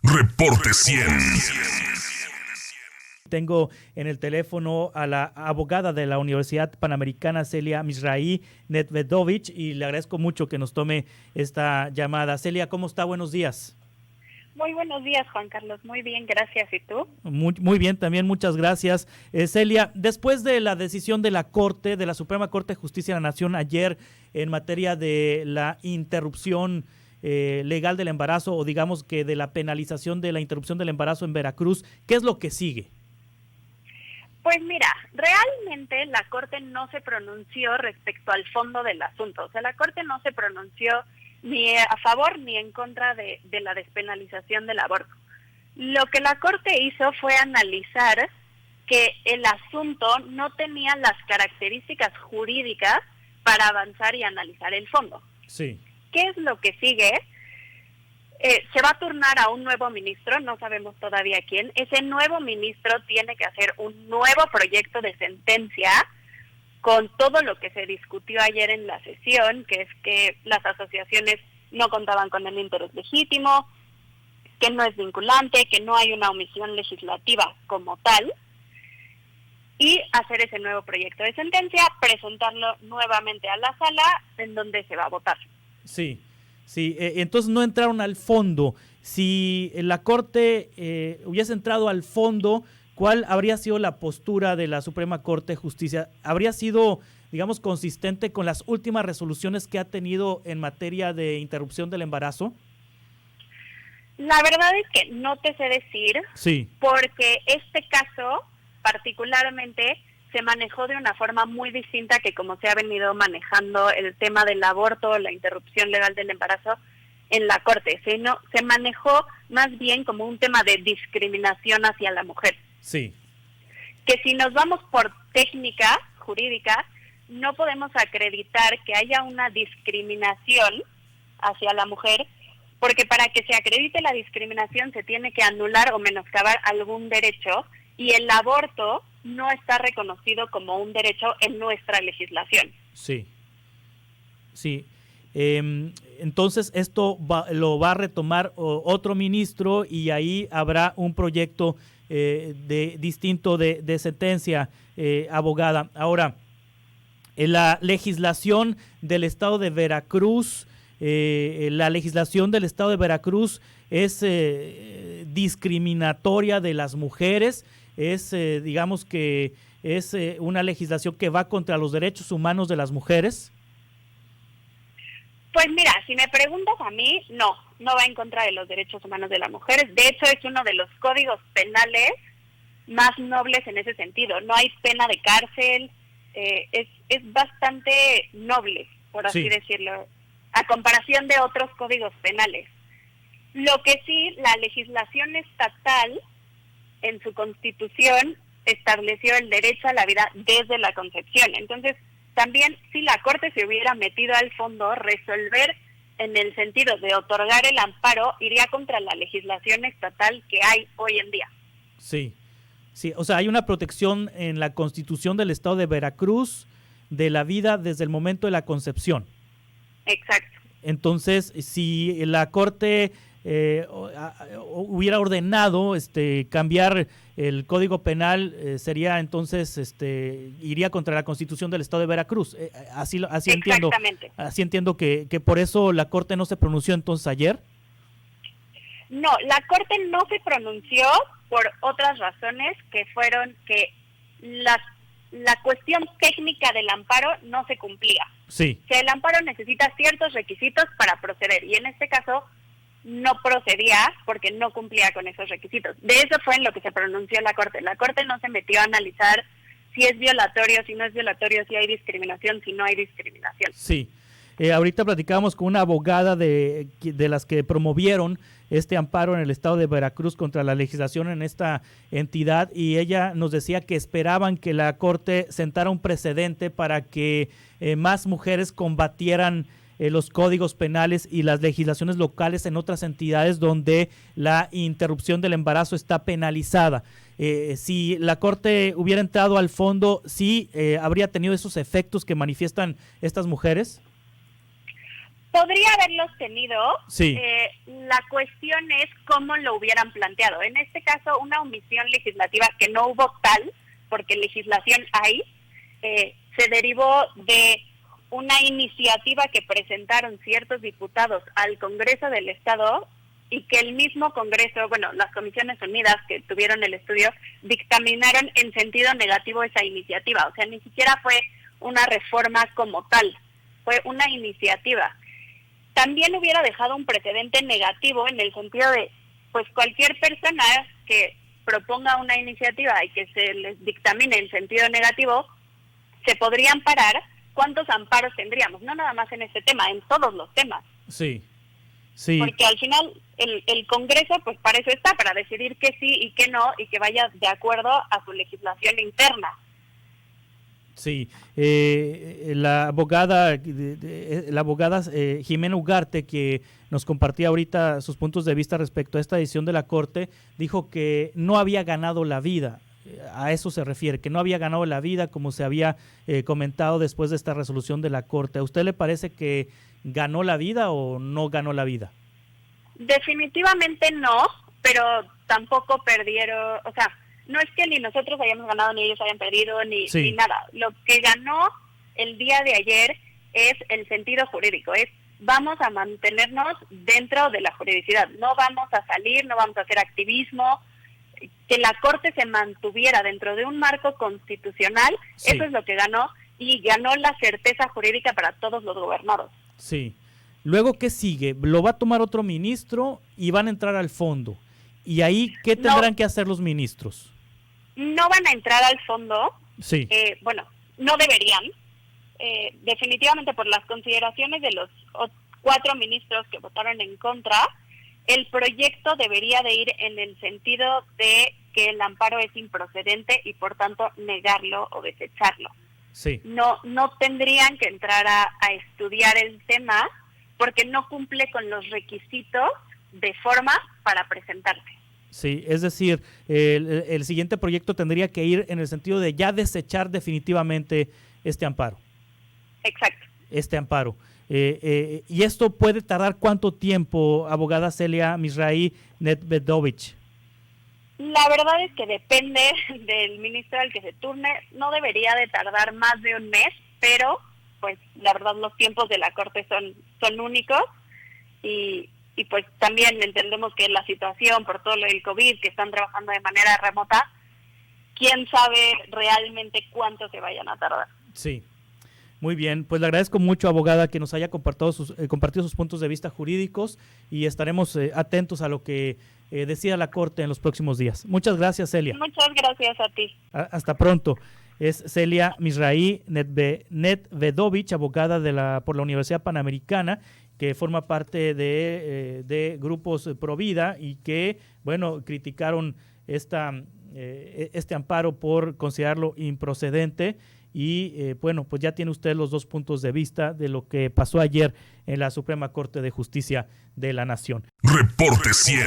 Reporte 100. Tengo en el teléfono a la abogada de la Universidad Panamericana, Celia Mizrahi Nedvedovich, y le agradezco mucho que nos tome esta llamada. Celia, ¿cómo está? Buenos días. Muy buenos días, Juan Carlos. Muy bien, gracias. ¿Y tú? Muy bien, también muchas gracias. Celia, después de la decisión de la Corte, de la Suprema Corte de Justicia de la Nación ayer en materia de la interrupción legal del embarazo, o digamos que de la penalización de la interrupción del embarazo en Veracruz, ¿qué es lo que sigue? Pues mira, realmente la Corte no se pronunció respecto al fondo del asunto. O sea, la Corte no se pronunció ni a favor ni en contra de la despenalización del aborto. Lo que la Corte hizo fue analizar que el asunto no tenía las características jurídicas para avanzar y analizar el fondo. Sí. ¿Qué es lo que sigue? Se va a turnar a un nuevo ministro, no sabemos todavía quién. Ese nuevo ministro tiene que hacer un nuevo proyecto de sentencia con todo lo que se discutió ayer en la sesión, que es que las asociaciones no contaban con el interés legítimo, que no es vinculante, que no hay una omisión legislativa como tal, y hacer ese nuevo proyecto de sentencia, presentarlo nuevamente a la sala en donde se va a votar. Sí. Sí, entonces no entraron al fondo. Si la Corte hubiese entrado al fondo, ¿cuál habría sido la postura de la Suprema Corte de Justicia? ¿Habría sido, digamos, consistente con las últimas resoluciones que ha tenido en materia de interrupción del embarazo? La verdad es que no te sé decir, sí, porque este caso particularmente se manejó de una forma muy distinta que como se ha venido manejando el tema del aborto, la interrupción legal del embarazo en la Corte. Se manejó más bien como un tema de discriminación hacia la mujer. Sí. Que si nos vamos por técnica jurídica, no podemos acreditar que haya una discriminación hacia la mujer, porque para que se acredite la discriminación se tiene que anular o menoscabar algún derecho, y el aborto no está reconocido como un derecho en nuestra legislación. Sí, sí. Entonces esto lo va a retomar otro ministro y ahí habrá un proyecto distinto de sentencia, abogada. Ahora, en la legislación del Estado de Veracruz, es discriminatoria de las mujeres. Digamos que es una legislación que va contra los derechos humanos de las mujeres. Pues mira, si me preguntas a mí, no va en contra de los derechos humanos de las mujeres. De hecho, es uno de los códigos penales más nobles en ese sentido. No hay pena de cárcel, es bastante noble, por así decirlo, a comparación de otros códigos penales. Lo que sí, la legislación estatal en su constitución estableció el derecho a la vida desde la concepción. Entonces, también si la Corte se hubiera metido al fondo, resolver en el sentido de otorgar el amparo iría contra la legislación estatal que hay hoy en día. Sí, o sea, hay una protección en la Constitución del Estado de Veracruz de la vida desde el momento de la concepción. Exacto. Entonces, si la Corte hubiera ordenado cambiar el Código Penal, sería entonces iría contra la Constitución del Estado de Veracruz. Así entiendo. Exactamente. Así entiendo que por eso la Corte no se pronunció entonces ayer. No, la Corte no se pronunció por otras razones, que fueron que la cuestión técnica del amparo no se cumplía. Sí. Que el amparo necesita ciertos requisitos para proceder, y en este caso no procedía porque no cumplía con esos requisitos. De eso fue en lo que se pronunció la Corte. La Corte no se metió a analizar si es violatorio, si no es violatorio, si hay discriminación, si no hay discriminación. Sí. Ahorita platicábamos con una abogada de las que promovieron este amparo en el estado de Veracruz contra la legislación en esta entidad, y ella nos decía que esperaban que la Corte sentara un precedente para que más mujeres combatieran los códigos penales y las legislaciones locales en otras entidades donde la interrupción del embarazo está penalizada. Si la Corte hubiera entrado al fondo, ¿sí habría tenido esos efectos que manifiestan estas mujeres? Podría haberlos tenido. Sí. La cuestión es cómo lo hubieran planteado. En este caso, una omisión legislativa que no hubo tal, porque legislación hay, se derivó de una iniciativa que presentaron ciertos diputados al Congreso del Estado y que el mismo Congreso, bueno, las Comisiones Unidas que tuvieron el estudio, dictaminaron en sentido negativo esa iniciativa. O sea, ni siquiera fue una reforma como tal, fue una iniciativa. También hubiera dejado un precedente negativo en el sentido de, pues cualquier persona que proponga una iniciativa y que se les dictamine en sentido negativo, se podría amparar. ¿Cuántos amparos tendríamos? No nada más en este tema, en todos los temas. Sí, sí. Porque al final el Congreso, pues para eso está, para decidir que sí y que no, y que vaya de acuerdo a su legislación interna. Sí, la abogada Jimena Ugarte, que nos compartía ahorita sus puntos de vista respecto a esta decisión de la Corte, dijo que no había ganado la vida. A eso se refiere, que no había ganado la vida como se había comentado después de esta resolución de la Corte. ¿A usted le parece que ganó la vida o no ganó la vida? Definitivamente no, pero tampoco perdieron, o sea, no es que ni nosotros hayamos ganado ni ellos hayan perdido ni nada. Lo que ganó el día de ayer es el sentido jurídico, es vamos a mantenernos dentro de la juridicidad, no vamos a salir, no vamos a hacer activismo, que la Corte se mantuviera dentro de un marco constitucional, eso es lo que ganó, y ganó la certeza jurídica para todos los gobernados. Sí. Luego, ¿qué sigue? Lo va a tomar otro ministro y van a entrar al fondo. ¿Y ahí qué tendrán que hacer los ministros? No van a entrar al fondo. Sí. Bueno, no deberían. Definitivamente por las consideraciones de los 4 ministros que votaron en contra, el proyecto debería de ir en el sentido de que el amparo es improcedente y por tanto negarlo o desecharlo. Sí. No tendrían que entrar a estudiar el tema porque no cumple con los requisitos de forma para presentarse. Sí, es decir, el siguiente proyecto tendría que ir en el sentido de ya desechar definitivamente este amparo. Exacto. Este amparo. ¿Y esto puede tardar cuánto tiempo, abogada Celia Misraí Nedvedovich? La verdad es que depende del ministro al que se turne. No debería de tardar más de un mes, pero pues la verdad los tiempos de la Corte son únicos y pues también entendemos que la situación por todo lo del COVID, que están trabajando de manera remota, quién sabe realmente cuánto se vayan a tardar. Sí. Muy bien, pues le agradezco mucho, abogada, que nos haya compartido sus puntos de vista jurídicos y estaremos atentos a lo que decida la Corte en los próximos días. Muchas gracias, Celia. Muchas gracias a ti. Hasta pronto. Es Celia Misraí Nedvedovich, abogada por la Universidad Panamericana, que forma parte de grupos Provida y que, bueno, criticaron este amparo por considerarlo improcedente. Y bueno, pues ya tiene usted los 2 puntos de vista de lo que pasó ayer en la Suprema Corte de Justicia de la Nación. Reporte 100.